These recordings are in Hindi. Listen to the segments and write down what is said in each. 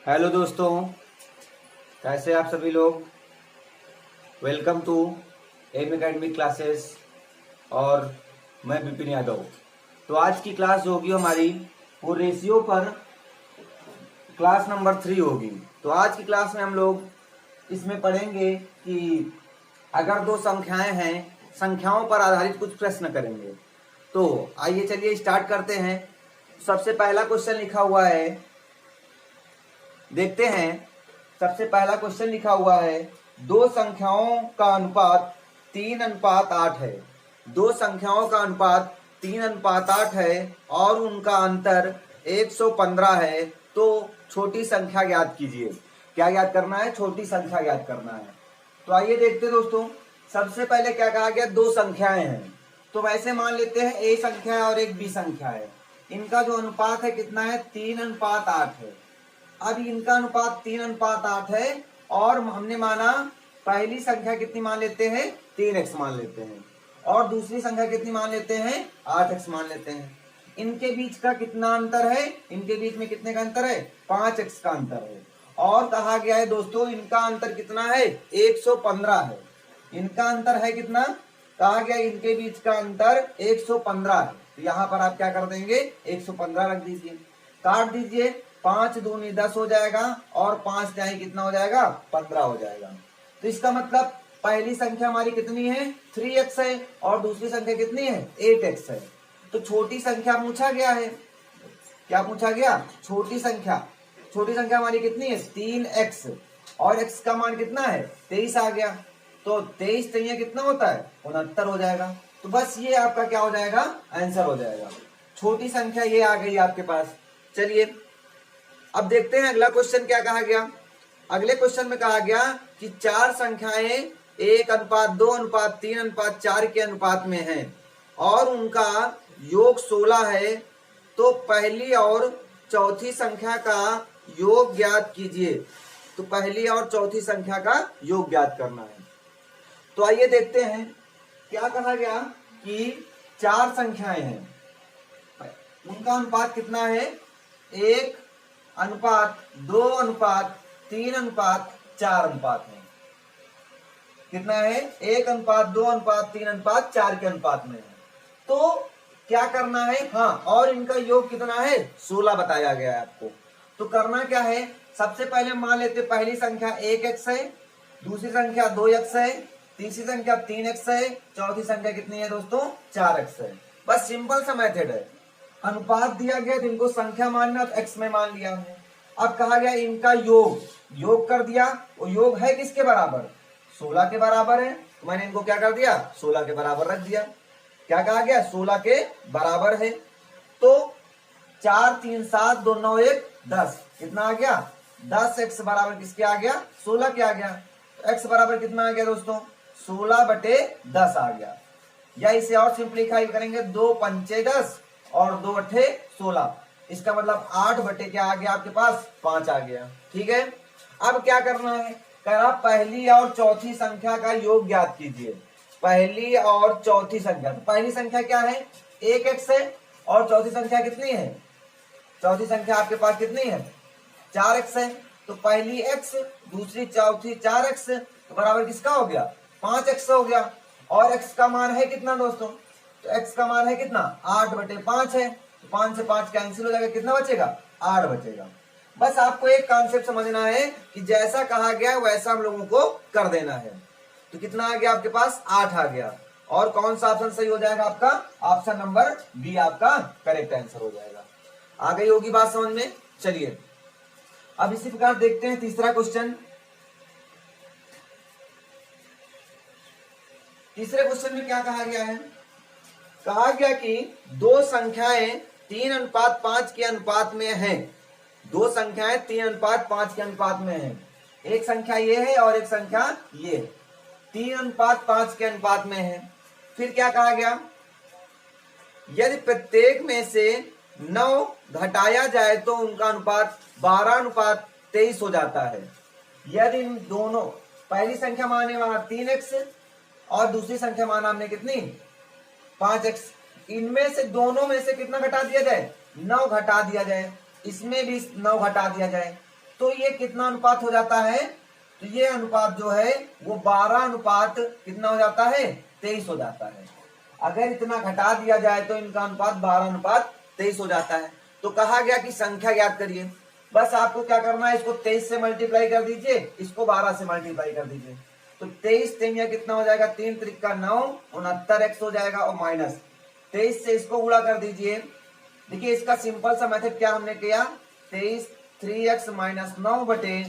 हेलो दोस्तों, कैसे आप सभी लोग। Welcome to M academic classes और मैं विपिन यादव। तो आज की क्लास जो होगी हमारी वो रेशियो पर क्लास नंबर 3 होगी। तो आज की क्लास में हम लोग इसमें पढ़ेंगे कि अगर दो संख्याएं हैं, संख्याओं पर आधारित कुछ प्रश्न करेंगे। तो आइए चलिए स्टार्ट करते हैं। सबसे पहला क्वेश्चन लिखा हुआ है, देखते हैं। सबसे पहला क्वेश्चन लिखा हुआ है, दो संख्याओं का अनुपात 3:8 है। दो संख्याओं का अनुपात 3:8 है और उनका अंतर 115 है। तो छोटी संख्या ज्ञात कीजिए। क्या ज्ञात करना है? छोटी संख्या ज्ञात करना है। तो आइए देखते हैं दोस्तों। सबसे पहले क्या कहा गया? दो संख्याएं हैं। तो वैसे मान लेते हैं ए संख्या है और एक बी संख्या है। इनका जो अनुपात है कितना है? 3:8 है। अब इनका अनुपात 3:8 है और हमने माना पहली संख्या कितनी मान लेते हैं? 3x मान लेते हैं और दूसरी संख्या कितनी मान लेते हैं? 8x मान लेते हैं। इनके बीच का कितना अंतर है? इनके बीच में कितने का अंतर है? 5x का अंतर है। और कहा गया है दोस्तों इनका अंतर कितना है? 115 है। इनका अंतर है कितना? कहा गया इनके बीच का अंतर 115 है। तो यहां पर आप क्या कर देंगे? 115 रख दीजिए, काट दीजिए। 5 दूनी 10 हो जाएगा और 5 जाए कितना हो जाएगा? 15 हो जाएगा। तो इसका मतलब पहली संख्या हमारी कितनी है? 3x है और दूसरी संख्या कितनी है? 8x है। तो छोटी संख्या पूछा गया है। क्या पूछा गया? छोटी संख्या। छोटी संख्या हमारी कितनी है? 3x और x का मान कितना है? 23 आ गया। तो 23 3 कितना होता है? 69 हो जाएगा। तो बस ये आपका क्या हो जाएगा? आंसर हो जाएगा। छोटी संख्या ये आ गई आपके पास। चलिए अब देखते हैं अगला क्वेश्चन क्या कहा गया। अगले क्वेश्चन में कहा गया कि चार संख्याएं 1:2:3:4 के अनुपात में हैं और उनका योग 16 है। तो पहली और चौथी संख्या का योग ज्ञात कीजिए। तो पहली और चौथी संख्या का योग ज्ञात करना है। तो आइए देखते हैं क्या कहा गया कि चार संख्याएं हैं, उनका अनुपात कितना है? 1:2:3:4 अनुपात है। कितना है? 1:2:3:4 के अनुपात में है। तो क्या करना है? हाँ, और इनका योग कितना है? 16 बताया गया है आपको। तो करना क्या है? सबसे पहले मान लेते पहली संख्या 1x है, दूसरी संख्या 2x है, तीसरी संख्या 3x है, चौथी संख्या कितनी है दोस्तों? 4x है। बस सिंपल सा मेथड है। अनुपात दिया गया तो इनको संख्या मानना, तो x में मान लिया हमने। अब कहा गया इनका योग कर दिया। वो योग है किसके बराबर? 16 के बराबर है। तो मैंने इनको क्या कर दिया? 16 के बराबर रख दिया। क्या कहा गया? 16 के बराबर है। तो 4 3 7 2 9 1 10 कितना आ गया? 10x बराबर किसके आ गया? 16 के आ गया। तो x बराबर कितना आ गया दोस्तों? 16/10 आ गया। या इसे और सिंप्लीफाई करेंगे, 2 पंचे 10 और 2 अठे 16। इसका मतलब 8 बटे क्या आ गया आपके पास? 5 आ गया। ठीक है। अब क्या करना है? करा पहली और चौथी संख्या का योग ज्ञात कीजिए। पहली और चौथी संख्या। तो पहली संख्या क्या है? 1x है और चौथी संख्या कितनी है? चौथी संख्या आपके पास कितनी है? 4x है। तो पहली x, दूसरी चौथी 4x, तो बराबर किसका हो गया? 5x हो गया। और x का मान है कितना दोस्तों? तो x का मान है कितना? 8/5 है। तो 5 से 5 कैंसिल हो जाएगा, कितना बचेगा? 8 बचेगा। बस आपको एक कॉन्सेप्ट समझना है कि जैसा कहा गया वैसा हम लोगों को कर देना है। तो कितना आ गया आपके पास? 8 आ गया। और कौन सा ऑप्शन सही हो जाएगा आपका? ऑप्शन नंबर बी आपका करेक्ट आंसर हो जाएगा। आ गई होगी बात समझ में? चलिए अब इसी प्रकार देखते हैं तीसरा क्वेश्चन। तीसरे क्वेश्चन में क्या कहा गया है? कहा गया कि दो संख्याएं 3:5 के अनुपात में हैं। दो संख्याएं 3:5 के अनुपात में हैं। एक संख्या ये है और एक संख्या ये है। 3:5 के अनुपात में है। फिर क्या कहा गया? यदि प्रत्येक में से 9 घटाया जाए तो उनका अनुपात 12:23 हो जाता है। यदि इन दोनों, पहली संख्या माने वहां 3x और दूसरी संख्या माना हमने कितनी? 5x। इनमें से दोनों में से कितना घटा दिया जाए? 9 घटा दिया जाए। इसमें भी 9 घटा दिया जाए। तो ये कितना अनुपात हो जाता है, तो ये अनुपात जो है वो 12 अनुपात कितना हो जाता है, 23 हो जाता है। अगर इतना घटा दिया जाए तो इनका अनुपात 12 अनुपात 23 हो जाता है। तो कहा गया कि संख्या ज्ञात करिए। बस आपको क्या करना है, इसको 23 से मल्टीप्लाई कर दीजिए, इसको 12 से मल्टीप्लाई कर दीजिए। तो 23 तेइया कितना हो जाएगा, 3 त्रिका 9, 69x हो जाएगा और माइनस 23 से इसको गुणा कर दीजिए। देखिए इसका सिंपल सा मेथड क्या हमने किया, 23 3x माइनस 9 बटे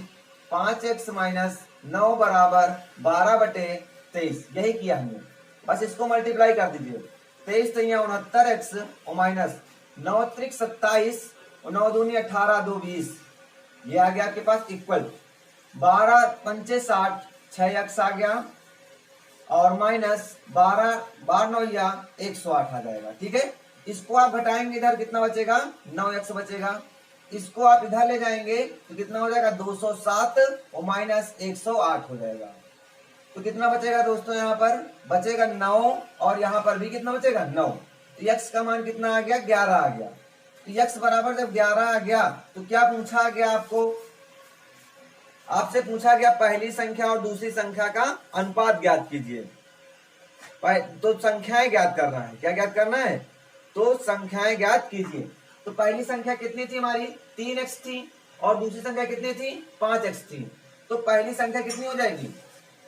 5x माइनस 9 बराबर 12 बटे 23, यही किया हमने। बस इसको मल्टीप्लाई कर दीजिए, 23 तेइया 69x और माइनस 9 त्रिक 27 और 9 दूनी 18 2 20, ये आ गया आपके पास इक्वल 12 पंचे 60, 6x आ गया और माइनस 12 12 9 या 108 आ जाएगा। ठीक है, इसको आप घटाएंगे इधर कितना बचेगा, 9x बचेगा। इसको आप इधर ले जाएंगे तो कितना हो जाएगा, 207 और माइनस 108 हो जाएगा। तो कितना बचेगा दोस्तों, यहाँ पर बचेगा 9 और यहाँ पर भी कितना बचेगा 9। तो x का मान कितना आ गया, 11 आ गया। तो x बराबर जब 11 आ गया तो क्या पूछा गया आपको, आपसे पूछा गया पहली संख्या और दूसरी संख्या का अनुपात ज्ञात कीजिए। तो संख्याएं ज्ञात करना है, क्या ज्ञात करना है, तो संख्याएं ज्ञात कीजिए। तो पहली संख्या कितनी थी हमारी, 3x थी और दूसरी संख्या कितनी थी, 5x थी। तो पहली संख्या कितनी हो जाएगी,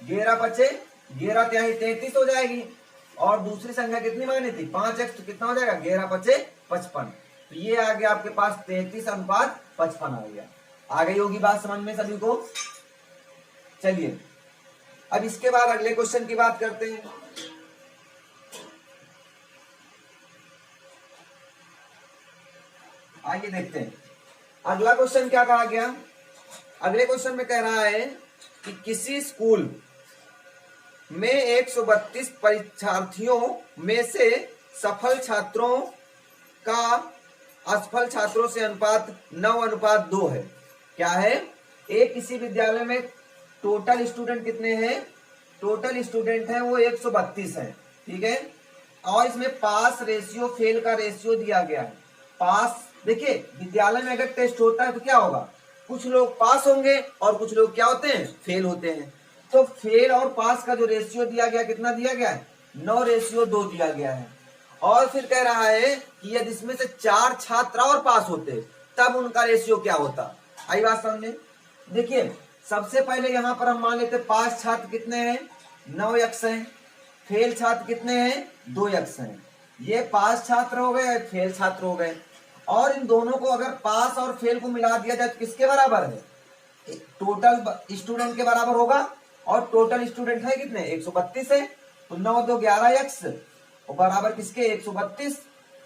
11 पचे 11 त्याही 33 हो जाएगी और दूसरी संख्या कितनी मानी थी, 5x, तो कितना हो जाएगा 11 पचे 55। तो ये आ गया आपके पास 33 अनुपात 55 आ गया। आ गई होगी बात समझ में सभी को। चलिए अब इसके बाद अगले क्वेश्चन की बात करते हैं। आइए देखते हैं अगला क्वेश्चन क्या कहा गया। अगले क्वेश्चन में कह रहा है कि किसी स्कूल में 132 परीक्षार्थियों में से सफल छात्रों का असफल छात्रों से अनुपात 9:2 है। क्या है, एक किसी विद्यालय में टोटल स्टूडेंट कितने हैं, टोटल स्टूडेंट है वो 132 है। ठीक है, और इसमें पास रेशियो फेल का रेशियो दिया गया है। पास, देखिए विद्यालय में अगर टेस्ट होता है तो क्या होगा, कुछ लोग पास होंगे और कुछ लोग क्या होते हैं, फेल होते हैं। तो फेल और पास का जो रेशियो दिया गया, कितना दिया गया है, 9:2 दिया गया है। और फिर कह रहा है कि यदि इसमें से 4 छात्र और पास होते तब उनका रेशियो क्या होता। आई बात समझ। देखिए सबसे पहले यहां पर हम मान लेते पास छात्र कितने हैं, 9x हैं, फेल छात्र कितने हैं, 2x हैं। ये पास छात्र हो गए, फेल छात्र हो गए। और इन दोनों को अगर पास और फेल को मिला दिया जाए तो किसके बराबर है, टोटल स्टूडेंट के बराबर होगा। और टोटल स्टूडेंट है कितने, 132 है। तो 9 2 11x और बराबर किसके, 132।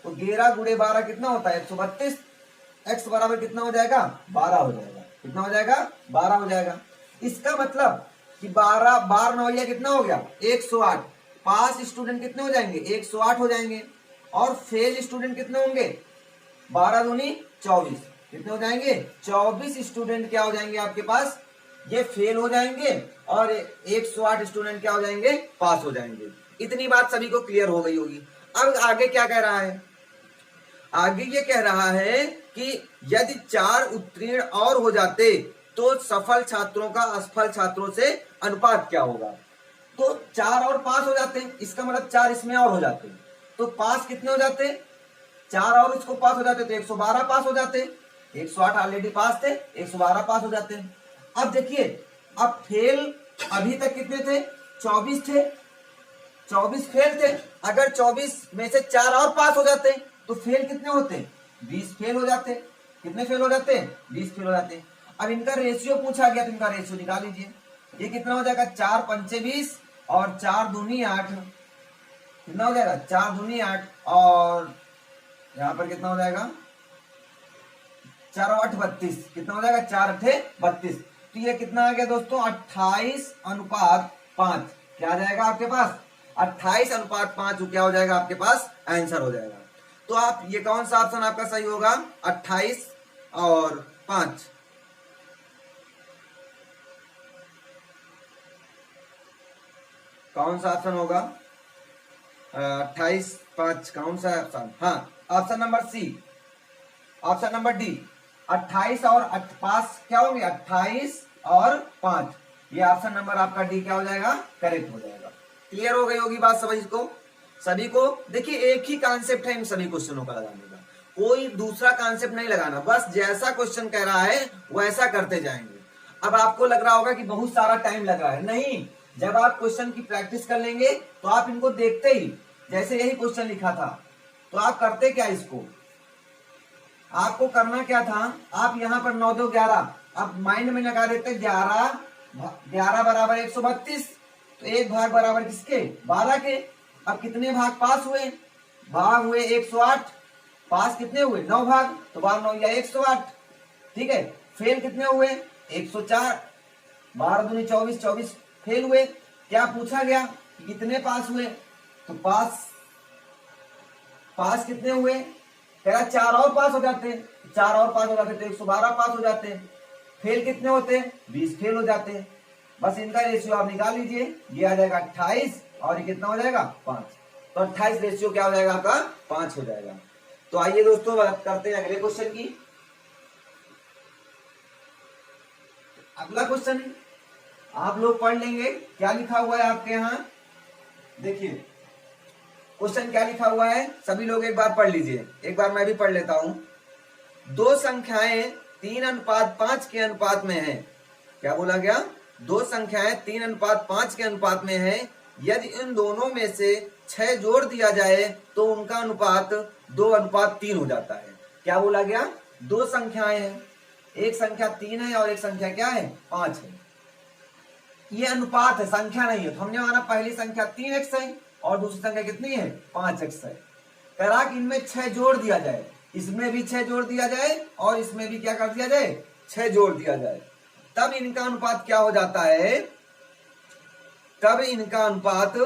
तो 11 गुणे 12 कितना होता है, 132। x बराबर कितना हो जाएगा, 12 हो जाएगा। कितना हो जाएगा, 12 हो जाएगा। इसका मतलब कि 12 12 9 कितना हो गया, 108। पास स्टूडेंट कितने हो जाएंगे, 108 हो जाएंगे। और फेल स्टूडेंट कितने होंगे, 12 दूनी 24, कितने हो जाएंगे, 24 स्टूडेंट क्या हो जाएंगे आपके पास, ये फेल हो जाएंगे और 108 स्टूडेंट क्या हो जाएंगे, पास हो जाएंगे। इतनी बात सभी को क्लियर हो गई होगी। अब आगे क्या कह रहा है, आगे ये कह रहा है कि यदि 4 उत्तीर्ण और हो जाते तो सफल छात्रों का असफल छात्रों से अनुपात क्या होगा। तो 4 और पास हो जाते, इसका मतलब 4 इसमें और हो जाते, तो पास कितने हो जाते, 4 और इसको पास हो जाते तो 112 पास हो जाते। 108 ऑलरेडी पास थे, 112 पास हो जाते। अब देखिए, अब फेल अभी तक कितने थे, 24 थे, 24 फेल थे। अगर 24 में से 4 और पास हो जाते तो फेल कितने होते, 20 फेल हो जाते। कितने फेल हो जाते, 20 फेल हो जाते। अब इनका रेशियो पूछा गया तो इनका रेशियो निकाल लीजिए। ये कितना हो जाएगा, 4 पंचे 20 और 4 दूनी 8, कितना हो जाएगा, 4 दूनी 8 और यहां पर कितना हो जाएगा, 4 और 8 32, कितना हो जाएगा, 4 8 32। तो ये कितना आ गया दोस्तों, 28:5। क्या आ जाएगा आपके पास, 28:5 क्या हो जाएगा आपके पास, आंसर हो जाएगा। तो आप ये कौन सा ऑप्शन आपका सही होगा, 28 और 5। कौन सा ऑप्शन होगा, 28 5, कौन सा ऑप्शन, हाँ option number C, option number D 28 और 5 क्या होंगे, 28 और 5, ये ऑप्शन नंबर आपका डी क्या हो जाएगा, करेक्ट हो जाएगा। क्लियर हो गई होगी बात समझ को सभी को। देखिए एक ही कॉन्सेप्ट है इन सभी क्वेश्चनों का लगाने का, कोई दूसरा कॉन्सेप्ट नहीं लगाना, बस जैसा क्वेश्चन कह रहा है वैसा करते जाएंगे। अब आपको लग रहा होगा कि बहुत सारा टाइम लग रहा है, नहीं, जब आप क्वेश्चन की प्रैक्टिस कर लेंगे तो आप इनको देखते ही, जैसे यही क्वेश्चन लिखा था तो आप करते क्या, इसको आपको करना क्या था, आप यहां पर 9 2 11 आप माइंड में लगा देते, 11 बराबर 132, तो एक भाग बराबर किसके, 12 के। अब कितने भाग पास हुए, भाग हुए 108, पास कितने हुए, 9 भाग, तो 12 9 या 108, ठीक है। फेल कितने हुए, 104, 12 दूनी 24, 24 फेल हुए। क्या पूछा गया कि कितने पास हुए, तो पास कितने हुए, कह रहा 4 और पास हो जाते, 4 और पास हो जाते तो 112 पास हो जाते। फेल कितने होते, 20 फेल हो जाते। बस इनका रेशियो आप निकाल लीजिए, ये आ जाएगा 28 और ये कितना हो जाएगा, 5, तो 28 रेशियो क्या हो जाएगा आपका, 5 हो जाएगा। तो आइए दोस्तों बात करते हैं अगले क्वेश्चन की। अगला क्वेश्चन आप लोग पढ़ लेंगे, क्या लिखा हुआ है आपके यहाँ, देखिए क्वेश्चन क्या लिखा हुआ है, सभी लोग एक बार पढ़ लीजिए, एक बार मैं भी पढ़ लेता हूं। दो संख्याएं 3:5 के अनुपात में है, क्या बोला गया, दो संख्याएं 3:5 के अनुपात में है, यदि इन दोनों में से 6 जोड़ दिया जाए तो उनका अनुपात 2:3 हो जाता है। क्या बोला गया, दो संख्याएं हैं, एक संख्या 3 है और एक संख्या क्या है, 5 है। ये अनुपात है, संख्या नहीं है, तो हमने माना पहली संख्या 3x है और दूसरी संख्या कितनी है, 5x है। करा कि इनमें 6 जोड़ दिया जाए, इसमें भी 6 जोड़ दिया जाए और इसमें भी क्या कर दिया जाए, 6 जोड़ दिया जाए, तब इनका अनुपात क्या हो जाता है, तब इनका अनुपात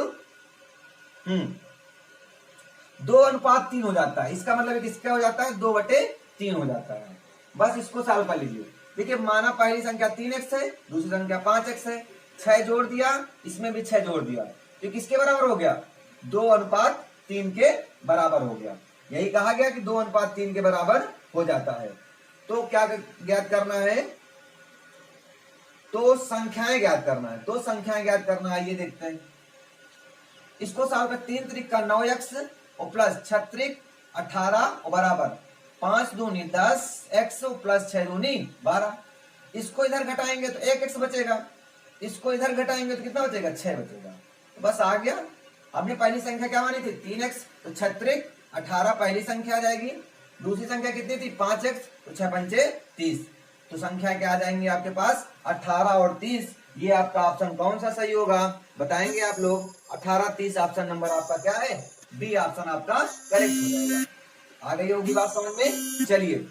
2:3 हो जाता है। इसका मतलब किसका हो जाता है, 2/3 हो जाता है। बस इसको सॉल्व कर लीजिए। देखिए माना पहली संख्या 3x है, दूसरी संख्या 5x है, 6 जोड़ दिया, इसमें भी 6 जोड़ दिया, तो किसके बराबर हो गया, 2:3 के बराबर हो गया। यही कहा गया कि 2:3 के बराबर हो जाता है। तो क्या ज्ञात करना है, तो संख्याएं ज्ञात करना है, तो संख्याएं ज्ञात करना है, ये देखते हैं। इसको सॉल्व कर, 3 त्रिक का 9x और प्लस 6 त्रिक 18 और बराबर 5 दूनी 10 x प्लस 6 दूनी 12। इसको इधर घटाएंगे तो 1x बचेगा, इसको इधर घटाएंगे तो कितना बचेगा, 6 बचेगा। तो बस आ गया। हमने पहली संख्या क्या मानी थी, 3x, तो 6 त्रिक 18 पहली संख्या आ जाएगी, दूसरी संख्या कितनी थी, 5x, तो 6 पंचे 30, तो संख्या क्या आ जाएंगी आपके पास, 18 और 30। ये आपका ऑप्शन कौन सा सही होगा बताएंगे आप लोग, 18 30 ऑप्शन नंबर आपका क्या है, बी ऑप्शन आपका करेक्ट हो जाएगा। आ गई होगी बात समझ में, चलिए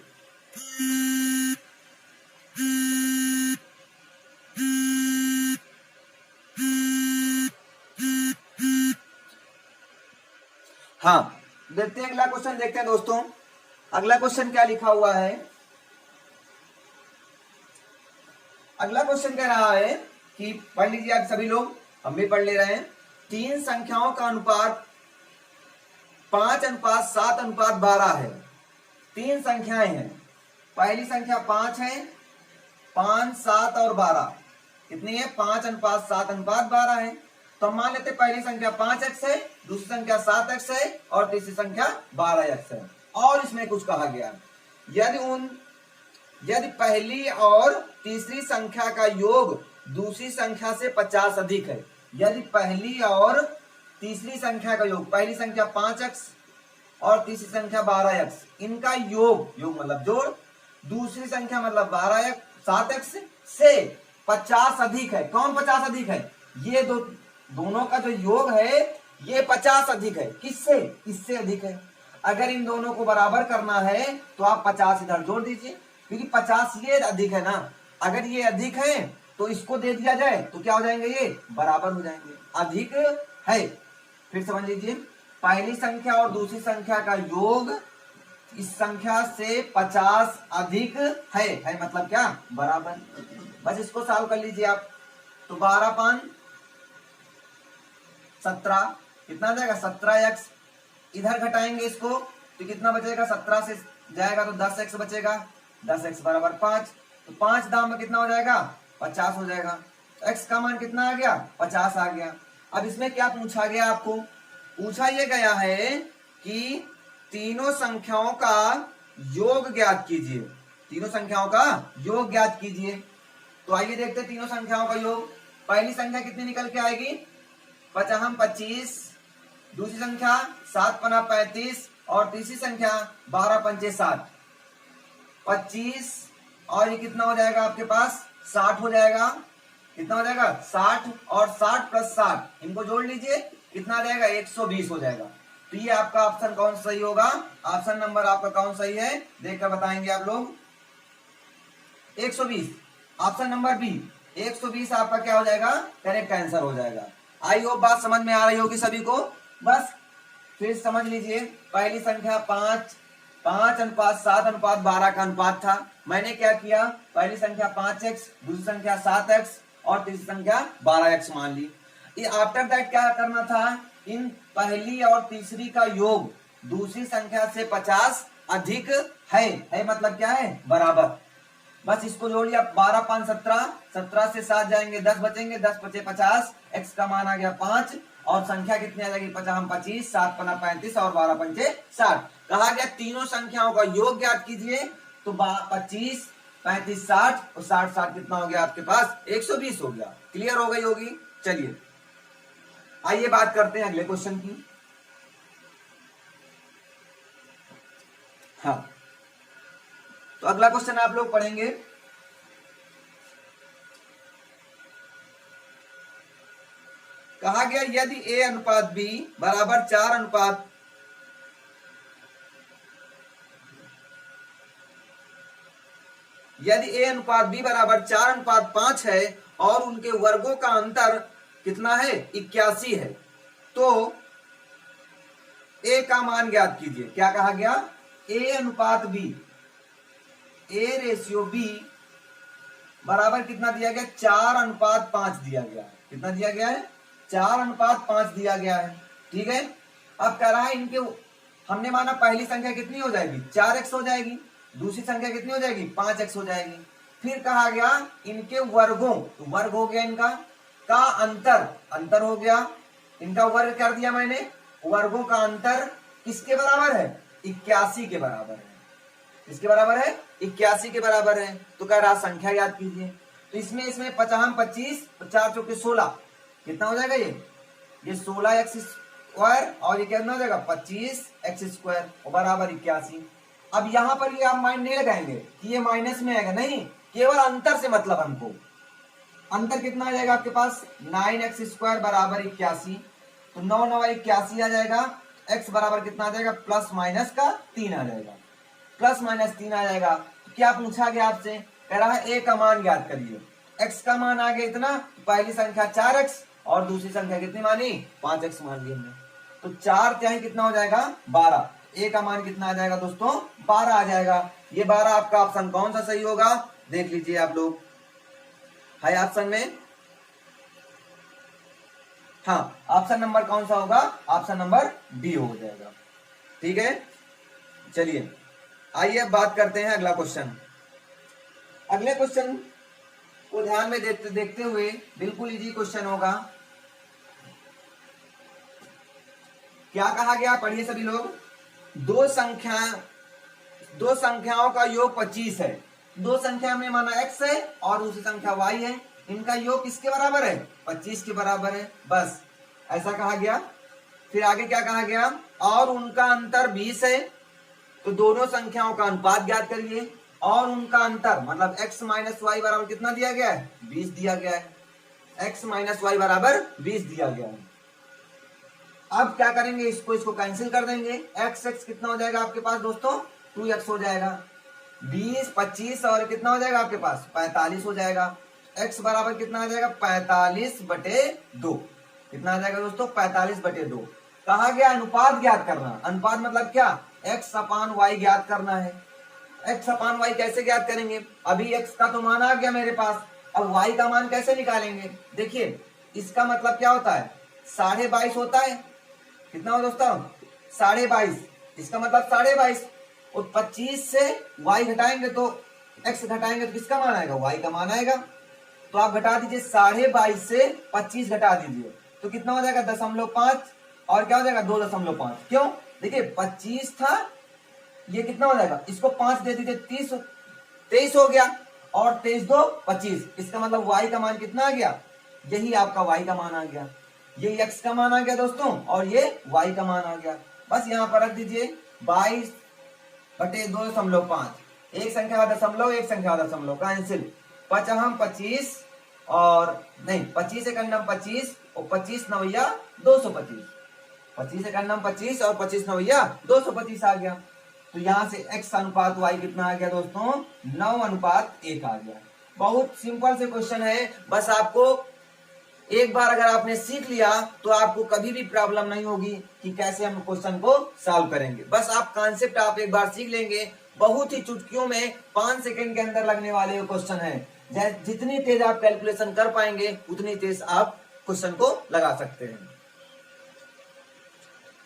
हाँ देखते हैं अगला क्वेश्चन, देखते हैं दोस्तों अगला क्वेश्चन क्या लिखा हुआ है। अगला क्वेश्चन कह रहा है कि पढ़ लीजिए आप सभी लोग, हम भी पढ़ ले रहे हैं। 3 संख्याओं का अनुपात 5:7:12 है। 3 संख्याएं हैं, पहली संख्या 5 है, 5 7 और 12 कितनी है, 5:7:12 है। तो हम मान लेते पहली संख्या 5x है, दूसरी संख्या 7x है और तीसरी संख्या 12x है। और इसमें कुछ कहा गया, यदि पहली और तीसरी संख्या का योग दूसरी संख्या से 50 अधिक है, यदि पहली और तीसरी संख्या का योग, पहली संख्या 5x और तीसरी संख्या 12x, इनका योग मतलब जोड़, दूसरी संख्या मतलब 7x से 50 अधिक है। कौन 50 अधिक है, ये दोनों का जो योग है ये 50 अधिक है, किससे, इससे अधिक है। अगर इन दोनों को बराबर करना है तो आप 50 इधर जोड़ दीजिए, क्योंकि 50 ये अधिक है ना, अगर ये अधिक है तो इसको दे दिया जाए तो क्या हो जाएंगे, ये बराबर हो जाएंगे, अधिक है। फिर समझ लीजिए, पहली संख्या और दूसरी संख्या का योग इस संख्या से 50 अधिक है मतलब क्या, बराबर। बस इसको सॉल्व कर लीजिए आप, तो 12 17 कितना जाएगा, 17x, इधर घटाएंगे इसको तो कितना बचेगा, 17 से जाएगा तो 10x बचेगा, 10x बराबर 5, तो 5 दाम में कितना हो जाएगा 50 हो जाएगा। x का मान कितना आ गया 50 आ गया। अब इसमें क्या पूछा गया, आपको पूछा यह गया है कि तीनों संख्याओं का योग ज्ञात कीजिए, तीनों संख्याओं का योग ज्ञात कीजिए। तो आइए देखते हैं तीनों संख्याओं का योग। पहली संख्या कितनी निकल के आएगी 55 25, दूसरी संख्या 7 पना 35 और तीसरी संख्या 12 पंचे 60, 25 और ये कितना हो जाएगा आपके पास 60 हो जाएगा। कितना हो जाएगा 60 और 60 प्लस 60 इनको जोड़ लीजिए, कितना आ जाएगा 120 हो जाएगा। तो ये आपका ऑप्शन कौन सही होगा, ऑप्शन नंबर आपका कौन सही है देखकर बताएंगे आप लोग। 120 ऑप्शन नंबर बी 120 आपका क्या हो जाएगा करेक्ट आंसर हो जाएगा। आई होप बात समझ में आ रही होगी सभी को। बस फिर समझ लीजिए, पहली संख्या 5:7:12 का अनुपात था। मैंने क्या किया, पहली संख्या 5x, दूसरी संख्या 7x और तीसरी संख्या 12x मान ली। ये आफ्टर दैट क्या करना था, इन पहली और तीसरी का योग दूसरी संख्या से 50 अधिक है मतलब क्या है बराबर। बस इसको जोड़ लिया, 12 5 17, 17 से 7 जाएंगे 10 बचेंगे, 10 बचे 50, x का मान आ गया 5 और संख्या कितनी आ जाएगी 50 25, 7 पना 35 और 12 पंचे 60। कहा गया तीनों संख्याओं का योग ज्ञात कीजिए, तो 25 35 60 और 60 60 कितना हो गया आपके पास 120 हो गया। क्लियर हो गई होगी। चलिए आइए बात करते हैं अगले क्वेश्चन की। हाँ, तो अगला क्वेश्चन आप लोग पढ़ेंगे। कहा गया यदि a अनुपात b बराबर 4 अनुपात यदि a अनुपात b बराबर 4 अनुपात 5 है और उनके वर्गों का अंतर कितना है 81 है, तो a का मान ज्ञात कीजिए। क्या कहा गया, a अनुपात b, a रेशियो b बराबर कितना दिया गया 4 अनुपात 5 दिया गया। कितना दिया गया है 4 अनुपात 5 दिया गया है। ठीक है, अब कह रहा है इनके, हमने माना पहली संख्या कितनी हो जाएगी 4x हो जाएगी, दूसरी संख्या कितनी हो जाएगी 5x हो जाएगी। फिर कहा गया इनके वर्गों, तो वर्ग हो गया इनका, का अंतर, अंतर हो गया इनका, वर्ग कर दिया मैंने, वर्गों का अंतर किसके बराबर है 81 के बराबर है। किसके बराबर है 81 के बराबर है। तो कह रहा संख्या याद कीजिए, तो इसमें 50 25 4 चौके 16 कितना हो जाएगा ये 16x स्क्वायर और ये कितना हो जाएगा 25x स्क्वायर और बराबर 81। अब यहां पर ये आप माइंड नहीं लगाएंगे कि ये माइनस में आएगा, नहीं, केवल अंतर से मतलब हमको। अंतर कितना आ जाएगा आपके पास 9x स्क्वायर बराबर 81, तो 9 9 81 आ जाएगा। x बराबर कितना आ जाएगा प्लस माइनस का 3 आ जाएगा, प्लस माइनस 3 आ जाएगा। तो क्या पूछा गया आपसे, कह रहा है a का मान ज्ञात करिए। x का मान आ गया इतना, पहली संख्या 4x और दूसरी संख्या कितनी मानी 5x मान ली हमने, तो 4 त्याई कितना हो जाएगा 12। a का मान कितना आ जाएगा दोस्तों 12 आ जाएगा। ये 12 आपका ऑप्शन कौन सा सही होगा देख लीजिए आप लोग, है ऑप्शन में, हाँ ऑप्शन नंबर कौन सा होगा, ऑप्शन नंबर बी हो जाएगा। ठीक है, चलिए आइए बात करते हैं अगला क्वेश्चन। अगले क्वेश्चन को ध्यान में देखते हुए, बिल्कुल इजी क्वेश्चन होगा। क्या कहा गया पढ़िए सभी लोग, दो संख्याओं का योग 25 है। दो संख्या में माना x है और दूसरी संख्या y है, इनका योग किसके बराबर है 25 के बराबर है। बस ऐसा कहा गया। फिर आगे क्या कहा गया, और उनका अंतर 20 है, तो दोनों संख्याओं का अनुपात ज्ञात करिए। और उनका अंतर मतलब x माइनस वाई बराबर कितना दिया गया है 20 दिया गया है, x माइनस वाई बराबर 20 दिया गया है। अब क्या करेंगे, इसको कैंसिल कर देंगे, x कितना हो जाएगा आपके पास दोस्तों 2x हो जाएगा, 20 25 और कितना हो जाएगा आपके पास 45 हो जाएगा। x बराबर कितना आ जाएगा 45/2, कितना आ जाएगा दोस्तों 45/2। कहा गया अनुपात ज्ञात करना, अनुपात मतलब क्या x अपान y ज्ञात करना है। x अपान y कैसे ज्ञात करेंगे, अभी x का तो मान आ गया मेरे पास, अब y का मान कैसे निकालेंगे। देखिए इसका मतलब क्या होता है 22.5 होता है, कितना हो दोस्तों 22.5, इसका मतलब 22.5 और 25 से y घटाएंगे तो x घटाएंगे तो किसका मान आएगा, y का मान आएगा। तो आप घटा दीजिए 22.5 से 25 घटा दीजिए तो कितना हो जाएगा 0.5 और क्या हो जाएगा 2.5। क्यों, देखिए 25 था, ये कितना हो जाएगा, इसको 5 दे दीजिए 23 हो गया और 23 2 25, इसका मतलब y का मान कितना आ गया, यही आपका y का मान आ गया, ये x का मान आ गया दोस्तों और ये y का मान आ गया। बस यहाँ पर रख दीजिए 22/2.5, एक संख्या दशमलव एक संख्या दशमलव कैंसिल, 25 और नहीं 25 एक अन्नम 25 और 25 नवैया 225, 25 एक अन्नम 25 और 25 नवैया 225 आ गया। तो यहां से x अनुपात y कितना आ गया दोस्तों, 9:1 आ गया। बहुत सिंपल से क्वेश्चन है, बस आपको एक बार अगर आपने सीख लिया तो आपको कभी भी प्रॉब्लम नहीं होगी कि कैसे हम क्वेश्चन को सॉल्व करेंगे। बस आप कॉन्सेप्ट आप एक बार सीख लेंगे, बहुत ही चुटकियों में 5 सेकंड के अंदर लगने वाले क्वेश्चन है। जितनी तेज आप कैलकुलेशन कर पाएंगे उतनी तेज आप क्वेश्चन को लगा सकते हैं।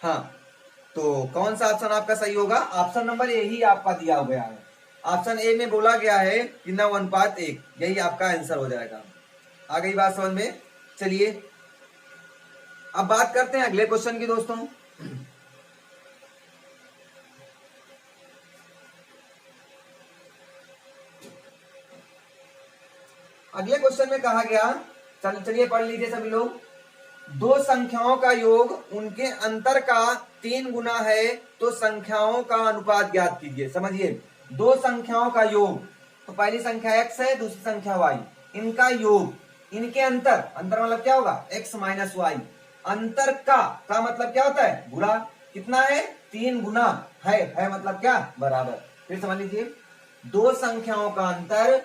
हाँ, तो कौन सा ऑप्शन आपका सही होगा, ऑप्शन नंबर ए ही आपका दिया गया है। ऑप्शन ए में बोला गया है कि 9:1, यही आपका आंसर हो जाएगा। आ गई बात समझ में। चलिए अब बात करते हैं अगले क्वेश्चन की दोस्तों। अगले क्वेश्चन में कहा गया, चलिए पढ़ लीजिए सभी लोग। दो संख्याओं का योग उनके अंतर का 3 गुना है तो संख्याओं का अनुपात ज्ञात कीजिए। समझिए, दो संख्याओं का योग, तो पहली संख्या x है, दूसरी संख्या y, इनका योग, इनके अंतर, अंतर मतलब क्या होगा x माइनस वाई, अंतर का मतलब क्या होता है, गुणा, कितना है 3 गुना है मतलब क्या, बराबर। फिर समझ लीजिए, दो संख्याओं का अंतर,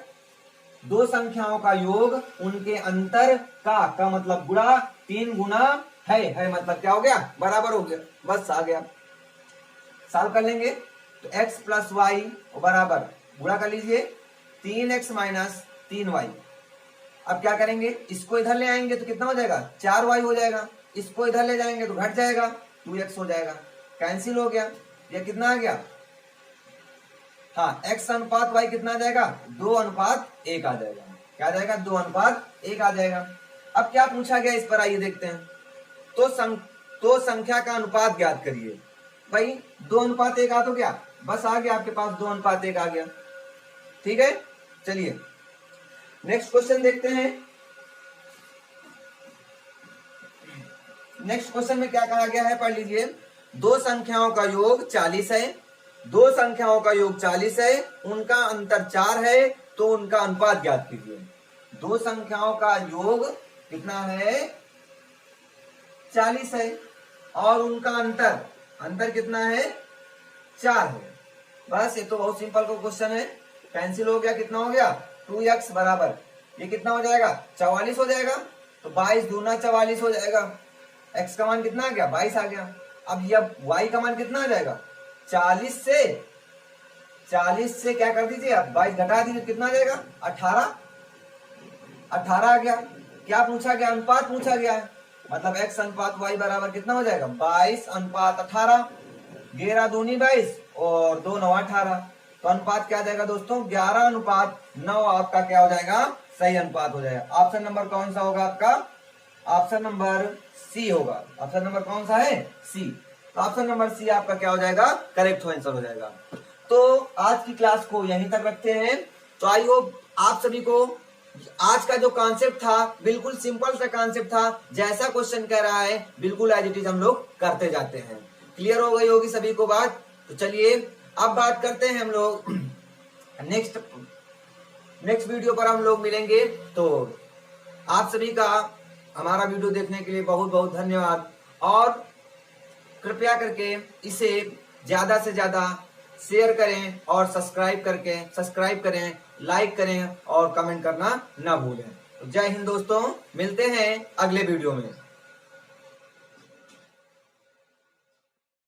दो संख्याओं का योग उनके अंतर का मतलब गुणा, 3 गुना है मतलब क्या हो गया, बराबर हो गया। बस आ गया, सॉल्व कर लेंगे तो x प्लस वाई बराबर, गुणा कर लीजिए 3x माइनस 3y। अब क्या करेंगे, इसको इधर ले आएंगे तो कितना हो जाएगा, 4y हो जाएगा, इसको इधर ले जाएंगे तो घट जाएगा, 2x हो जाएगा, कैंसिल हो गया। ये कितना आ गया, हाँ x अनुपात y कितना आ जाएगा, 2:1 आ जाएगा। क्या आ जाएगा, 2:1 आ जाएगा। अब क्या पूछा गया इस पर, आइए देखते हैं। तो संख्या का अनुपात ज्ञात करिए। भाई 2:1 आ तो गया, बस आ गया आपके पास 2:1 आ गया। ठीक है, चलिए नेक्स्ट क्वेश्चन देखते हैं। नेक्स्ट क्वेश्चन में क्या कहा गया है, पढ़ लीजिए। दो संख्याओं का योग 40 है, दो संख्याओं का योग 40 है, उनका अंतर 4 है तो उनका अनुपात ज्ञात कीजिए। दो संख्याओं का योग कितना है, 40 है और उनका अंतर कितना है, 4 है। बस ये तो बहुत सिंपल का क्वेश्चन है, कैंसिल हो गया, कितना हो गया 2x बराबर, ये कितना हो जाएगा 44 हो जाएगा, तो 22 दूना 44 हो जाएगा। x का मान कितना आ गया, 22 आ गया। अब ये y का मान कितना आ जाएगा, 40 से क्या कर दीजिए आप, 22 घटा दीजिए, कितना आ जाएगा 18 आ गया। क्या पूछा गया, अनुपात पूछा गया है, मतलब x अनुपात y बराबर कितना हो जाएगा, 22:18, 11 दूनी 22 और 2 9 18, तो अनुपात क्या आ जाएगा दोस्तों, 11:9 आपका क्या हो जाएगा, सही अनुपात हो जाएगा। ऑप्शन नंबर कौन सा होगा आपका, ऑप्शन नंबर सी होगा। ऑप्शन नंबर कौन सा है, सी। तो ऑप्शन नंबर सी आपका क्या हो जाएगा, करेक्ट आंसर हो जाएगा। तो आज की क्लास को यहीं तक रखते हैं। तो आई होप आप सभी को आज का जो कॉन्सेप्ट था बिल्कुल सिंपल सा कॉन्सेप्ट था, जैसा क्वेश्चन कह रहा है बिल्कुल एज इट इज हम लोग करते जाते हैं। क्लियर हो गई होगी सभी को बात। तो चलिए अब बात करते हैं हम लोग नेक्स्ट वीडियो पर हम लोग मिलेंगे। तो आप सभी का हमारा वीडियो देखने के लिए बहुत बहुत धन्यवाद, और कृपया करके इसे ज्यादा से ज्यादा शेयर करें और सब्सक्राइब करें, लाइक करें और कमेंट करना ना भूलें। जय हिंद दोस्तों, मिलते हैं अगले वीडियो में।